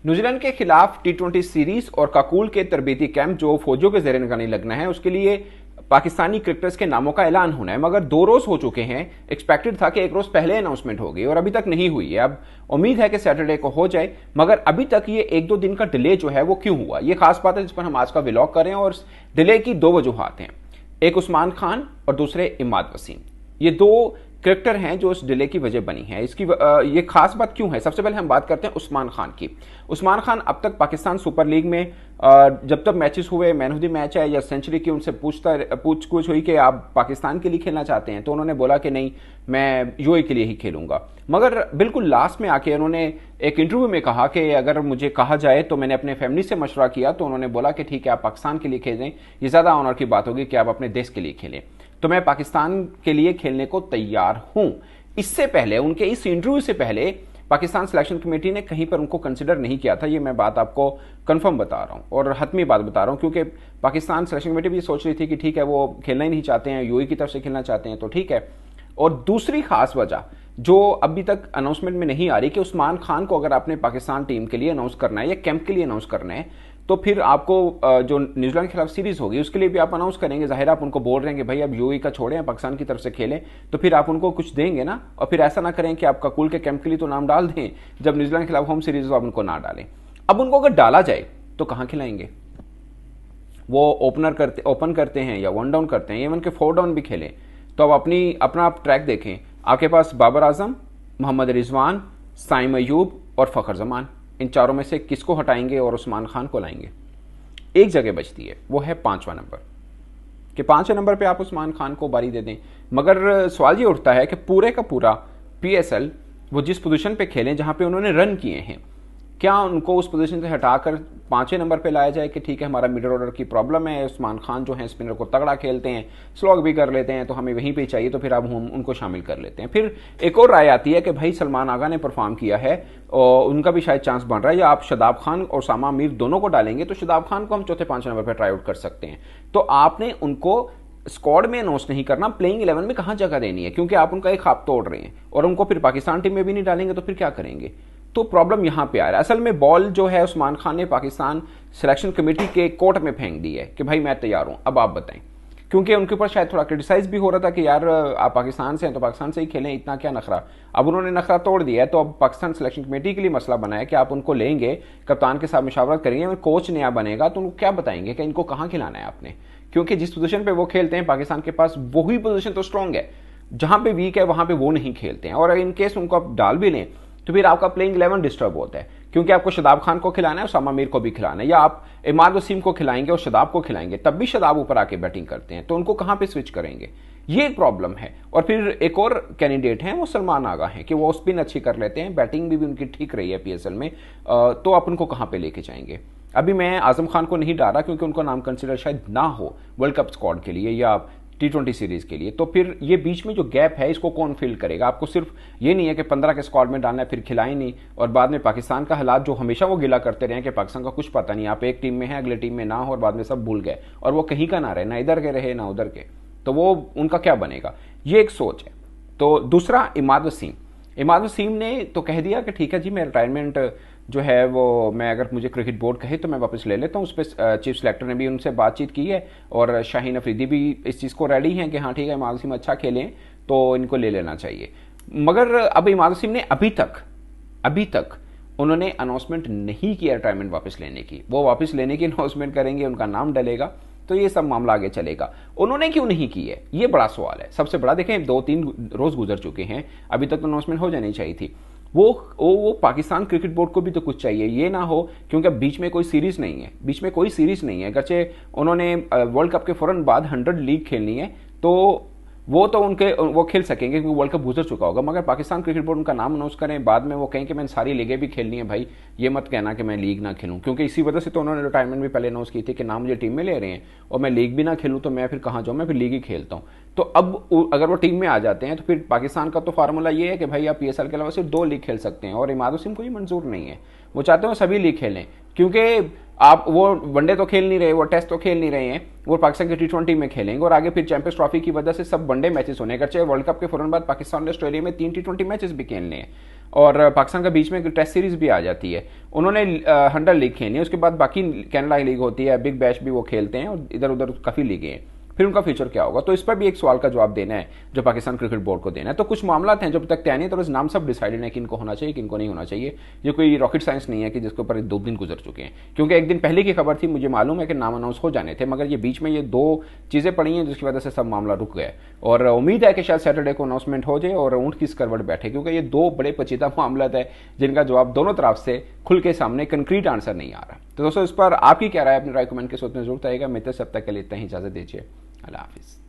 New Zealand के खिलाफ टी20 series और काकुल के तरबेती कैंप जो फौजियों के जेर निगरानी लगना है, उसके लिए पाकिस्तानी क्रिकेटर्स के नामों का ऐलान होना है। मगर 2 रोज हो चुके हैं। एक्सपेक्टेड था कि 1 रोज पहले अनाउंसमेंट होगी और अभी तक नहीं हुई है। अब उम्मीद है कि सैटरडे को हो जाए, मगर अभी तक ये 1-2 दिन का डिले जो है वो क्यों हुआ, ये खास बात है जिस पर हम आज का व्लॉग करें। और डिले की 2 वजूहात हैं, एक उस्मान खान और दूसरे इमाद वसीम। ये 2 क्रिकेटर हैं जो इस डिले की वजह बनी है। इसकी ये खास बात क्यों है, सबसे पहले हम बात करते हैं उस्मान खान की। उस्मान खान अब तक पाकिस्तान सुपर लीग में जब तक मैचेस हुए, मैन ऑफ द मैच है या सेंचुरी की, उनसे पूछ हुई कि आप पाकिस्तान के लिए खेलना चाहते हैं, तो उन्होंने बोला कि नहीं, मैं यूएई के लिए ही खेलूंगा। मगर बिल्कुल लास्ट में आके उन्होंने एक इंटरव्यू में कहा कि अगर मुझे कहा जाए तो मैंने अपने फैमिली से मशवरा किया, तो उन्होंने बोला कि ठीक है, आप पाकिस्तान के लिए खेलें, ये ज्यादा ऑनर की बात होगी कि आप अपने देश के लिए खेलें। तो मैं पाकिस्तान के लिए खेलने को तैयार हूं। इससे पहले, उनके इस इंटरव्यू से पहले, पाकिस्तान सिलेक्शन कमेटी ने कहीं पर उनको कंसिडर नहीं किया था। ये मैं बात आपको कंफर्म बता रहा हूं और हतमी बात बता रहा हूं, क्योंकि पाकिस्तान सिलेक्शन कमेटी भी सोच रही थी कि ठीक है, वो खेलना ही नहीं चाहते हैं, यूएई की तरफ से खेलना चाहते हैं, तो ठीक है। और दूसरी खास वजह जो अभी तक अनाउंसमेंट में नहीं आ रही, कि उस्मान खान को अगर आपने पाकिस्तान टीम के लिए अनाउंस करना है या कैंप के लिए अनाउंस करना है, तो फिर आपको जो न्यूजीलैंड के खिलाफ सीरीज होगी उसके लिए भी आप अनाउंस करेंगे। जाहिर आप उनको बोल रहे हैं कि भाई अब यूएई का छोड़ें, पाकिस्तान की तरफ से खेलें, तो फिर आप उनको कुछ देंगे ना। और फिर ऐसा ना करें कि आप काकुल के कैंप के लिए तो नाम डाल दें, जब न्यूजीलैंड के खिलाफ होम सीरीज हो आप उनको ना डालें। अब उनको अगर डाला जाए तो कहां खिलाएंगे? वो ओपन करते हैं या 1 डाउन करते हैं, इवन के 4 डाउन भी खेलें, तो अब अपना आप ट्रैक देखें। आपके पास बाबर आजम, मोहम्मद रिजवान, साइम अयूब और फखर जमान, इन चारों में से किसको हटाएंगे और उस्मान खान को लाएंगे? एक जगह बचती है, वो है 5वां नंबर, कि 5वें नंबर पे आप उस्मान खान को बारी दे दें। मगर सवाल ये उठता है कि पूरे का पूरा पीएसएल वो जिस पोजीशन पे खेलें जहां पे उन्होंने रन किए हैं, क्या उनको उस पोजीशन से हटाकर 5वें नंबर पे लाया जाए कि ठीक है, हमारा मिडिल ऑर्डर की प्रॉब्लम है, उस्मान खान जो है स्पिनर को तगड़ा खेलते हैं, स्लॉग भी कर लेते हैं, तो हमें वहीं पे चाहिए, तो फिर अब हम उनको शामिल कर लेते हैं। फिर एक और राय आती है कि भाई सलमान आगा ने परफॉर्म किया है और उनका भी शायद चांस बन रहा है, या आप शादाब खान और सामा मीर दोनों को डालेंगे तो शादाब खान को हम चौथे 5वें नंबर पर ट्राई आउट कर सकते हैं। तो आपने उनको स्क्वाड में अनाउंस नहीं करना, प्लेइंग 11 में कहां जगह देनी है, क्योंकि आप उनका एक खाप तोड़ रहे हैं और उनको फिर पाकिस्तान टीम में भी नहीं डालेंगे, तो फिर क्या करेंगे? तो प्रॉब्लम यहां पे आ रहा है। असल में बॉल जो है उस्मान खान ने पाकिस्तान सिलेक्शन कमेटी के कोर्ट में फेंक दी है कि भाई मैं तैयार हूं, अब आप बताएं। क्योंकि उनके ऊपर शायद थोड़ा क्रिटिसाइज भी हो रहा था कि यार आप पाकिस्तान से हैं तो पाकिस्तान से ही खेलें, इतना क्या नखरा। अब उन्होंने नखरा तोड़ दिया है, तो अब पाकिस्तान सिलेक्शन कमेटी के लिए मसला बना है कि आप उनको लेंगे, कप्तान के साथ मशावरत करेंगे, कोच नया बनेगा तो उनको क्या बताएंगे कि इनको कहां खिलाना है आपने। क्योंकि जिस पोजीशन पे वो खेलते हैं पाकिस्तान के पास वही पोजीशन तो स्ट्रांग है, जहां पे वीक है वहां पे वो नहीं खेलते हैं। और इन केस उनको आप डाल भी लें तो फिर आपका प्लेइंग 11 डिस्टर्ब होता है, क्योंकि आपको शादाब खान को खिलाना है और सामा मीर को भी खिलाना है, या आप इमाद वसीम को खिलाएंगे और शादाब को खिलाएंगे, तब भी शादाब ऊपर आके बैटिंग करते हैं, तो उनको कहां पे स्विच करेंगे? ये एक प्रॉब्लम है। और फिर एक और कैंडिडेट हैं, वो सलमान आगा हैं, कि वो स्पिन अच्छी कर लेते हैं, बैटिंग भी उनकी ठीक रही है पीएसएल में, तो आप उनको कहां पे लेके जाएंगे? अभी मैं आजम खान को नहीं डाला क्योंकि उनको नाम कंसिडर शायद ना हो वर्ल्ड कप स्क्वाड के लिए या टी20 सीरीज के लिए। तो फिर ये बीच में जो गैप है इसको कौन फिल करेगा? आपको सिर्फ ये नहीं है कि 15 के स्क्वाड में डालना है फिर खिलाए नहीं, और बाद में पाकिस्तान का हालात जो हमेशा वो गिला करते रहे कि पाकिस्तान का कुछ पता नहीं, आप एक टीम में है अगले टीम में ना हो, और बाद में सब भूल गए और वो कहीं का ना रहे, ना इधर के रहे ना उधर के, तो वो उनका क्या बनेगा? ये एक सोच है। तो दूसरा इमाद वसीम ने तो कह दिया कि ठीक है जी, मैं रिटायरमेंट जो है वो, मैं अगर मुझे क्रिकेट बोर्ड कहे तो मैं वापस ले लेता हूँ। उस पर चीफ सेलेक्टर ने भी उनसे बातचीत की है और शाहीन अफरीदी भी इस चीज़ को रेडी हैं कि हाँ ठीक है, इमाद वसीम अच्छा खेलें तो इनको ले लेना चाहिए। मगर अब इमाद वसीम ने अभी तक उन्होंने अनाउंसमेंट नहीं किया रिटायरमेंट वापस लेने की। वो वापस लेने की अनाउंसमेंट करेंगे, उनका नाम डलेगा, तो ये सब मामला आगे चलेगा। उन्होंने क्यों नहीं की है, ये बड़ा सवाल है। सबसे बड़ा देखें, 2-3 रोज गुजर चुके हैं, अभी तक तो अनाउंसमेंट हो जानी चाहिए थी। वो पाकिस्तान क्रिकेट बोर्ड को भी तो कुछ चाहिए, ये ना हो क्योंकि बीच में कोई सीरीज नहीं है, अगरचे उन्होंने वर्ल्ड कप के फौरन बाद 100 लीग खेलनी है, तो वो खेल सकेंगे क्योंकि वर्ल्ड कप गुजर चुका होगा। मगर पाकिस्तान क्रिकेट बोर्ड उनका नाम अनाउंस करें, बाद में वो कहें कि मैंने सारी लीगें भी खेलनी है, भाई ये मत कहना कि मैं लीग ना खेलूं, क्योंकि इसी वजह से तो उन्होंने रिटायरमेंट भी पहले अनाउंस की थी कि ना मुझे टीम में ले रहे हैं और मैं लीग भी ना खेलूं तो मैं फिर कहां जाऊं, मैं फिर लीग ही खेलता हूं। तो अब अगर वो टीम में आ जाते हैं तो फिर पाकिस्तान का तो फार्मूला ये है कि भाई आप पीएसएल के अलावा सिर्फ 2 लीग खेल सकते हैं, और इमाद वसीम को ये मंजूर नहीं है। वो चाहते हो सभी लीग खेलें, क्योंकि आप वो वनडे तो खेल नहीं रहे, वो टेस्ट तो खेल नहीं रहे हैं, वो पाकिस्तान की टी20 में खेलेंगे और आगे फिर चैंपियंस ट्रॉफी की वजह से सब वनडे मैचेस होने, अगरचे वर्ल्ड कप के फौरन बाद पाकिस्तान ने ऑस्ट्रेलिया में 3 टी20 मैचेस भी खेलने हैं। और पाकिस्तान का बीच में एक टेस्ट सीरीज भी आ जाती है। उन्होंने 100 लीग खेलनी है, उसके बाद बाकी कनाडा लीग होती है, बिग बैश भी वो खेलते हैं और इधर उधर काफ़ी लीगें हैं। फिर उनका फ्यूचर क्या होगा, तो इस पर भी एक सवाल का जवाब देना है जो पाकिस्तान क्रिकेट बोर्ड को देना है। तो कुछ मामला हैं जो अब तक तय नहीं, तो नाम सब डिसाइडेड है कि इनको होना चाहिए, कि इनको नहीं होना चाहिए। ये कोई रॉकेट साइंस नहीं है कि जिसके ऊपर 2 दिन गुजर चुके हैं, क्योंकि एक दिन पहले की खबर थी, मुझे मालूम है कि नाम अनाउंस हो जाने थे, मगर ये बीच में ये 2 चीज़ें पड़ी हैं जिसकी वजह से सब मामला रुक गया। और उम्मीद है कि शायद सैटरडे को अनाउंसमेंट हो जाए और ऊँट की करवट बैठे, क्योंकि ये 2 बड़े पेचीदा मामला है जिनका जवाब दोनों तरफ से खुल के सामने कंक्रीट आंसर नहीं आ रहा। तो दोस्तों, इस पर आपकी क्या राय, अपनी राय कमेंट के सोचने जरूर आएगा। मित्र, सब तक के लिए इतना ही, इजाजत दीजिए, अल्लाह हाफिज़।